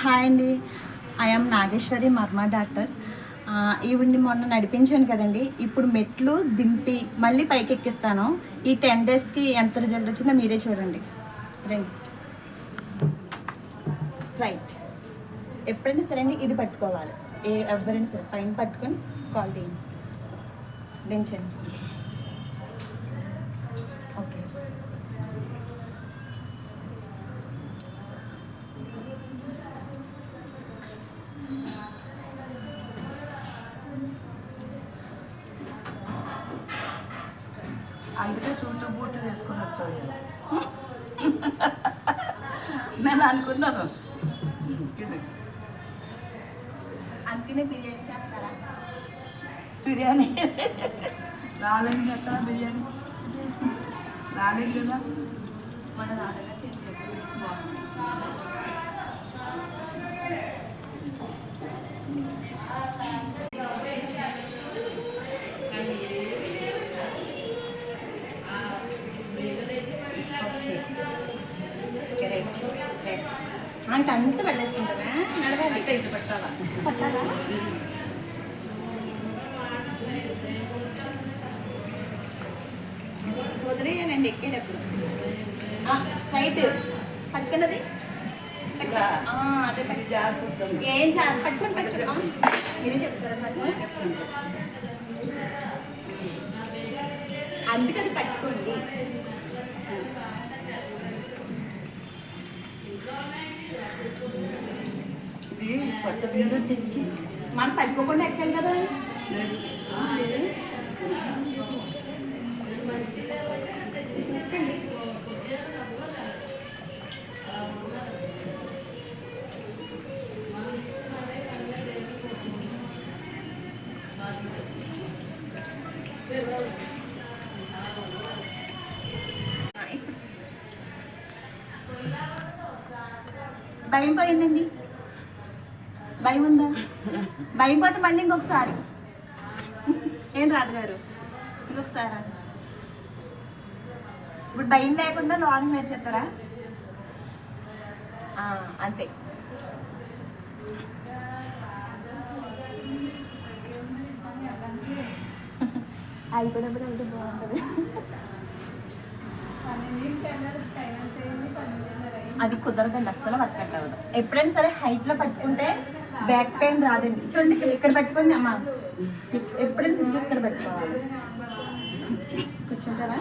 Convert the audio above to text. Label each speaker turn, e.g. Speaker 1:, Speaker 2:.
Speaker 1: Hi అండి, I'm Nageswari marma doctor. ఈవిడ్ని మొన్న నడిపించాను కదండి. ఇప్పుడు మెట్లు దింపి మళ్ళీ పైకి ఎక్కిస్తాను. ఈ 10 డేస్కి ఎంత రిజల్ట్ వచ్చిందో మీరే చూడండి. రండి, స్ట్రైట్. ఎప్పుడైనా సరే అండి ఇది పట్టుకోవాలి. ఎవరైనా సరే పైన పట్టుకొని కాల్ తీయండి, దించండి. ఓకే,
Speaker 2: అందుకే సూటు బూటు వేసుకుని వచ్చాను నేను అనుకున్నాను.
Speaker 1: అందుకనే బిర్యానీ చేస్తారా?
Speaker 2: బిర్యానీ రాలేదు కదా, బిర్యానీ రాలేదు కదా.
Speaker 1: మన నాన్నగా చేసేది బాగుంది. అంత పెట్టేసుకుంటారా? నడవాలి, ఇటు పెట్టాలా? పట్టాలా? వదిలేయనండి ఎక్కేటప్పుడు. స్ట్రైట్ పట్టుకున్నది అదే ఏం పట్టుకొని పట్టుకున్నా మీరే చెప్తారా? అందుకని పట్టుకోండి.
Speaker 2: ఇది కొత్త బియ్యం తెచ్చి
Speaker 1: మనం పట్టుకోకుండా ఎక్కాలి కదా. భయం పోయిందండి. భయం ఉందా? భయం పోతే మళ్ళీ ఇంకొకసారి. ఏం రాదు గారు, ఇంకొకసారి ఇప్పుడు భయం లేకుండా లోన్ మీరు చెప్తారా? అంతే. అయిపోయినప్పుడు వెళ్తే బాగుంటుంది. అది కుదరదండి, అస్సలు వర్కౌట్ అవ్వదు. ఎప్పుడైనా సరే హైట్లో పట్టుకుంటే బ్యాక్ పెయిన్ రాదండి. చూడండి, ఇక్కడ పెట్టుకోండి అమ్మా. ఎప్పుడైనా సరే ఇక్కడ పెట్టుకోవాలి. కూర్చుంటారా?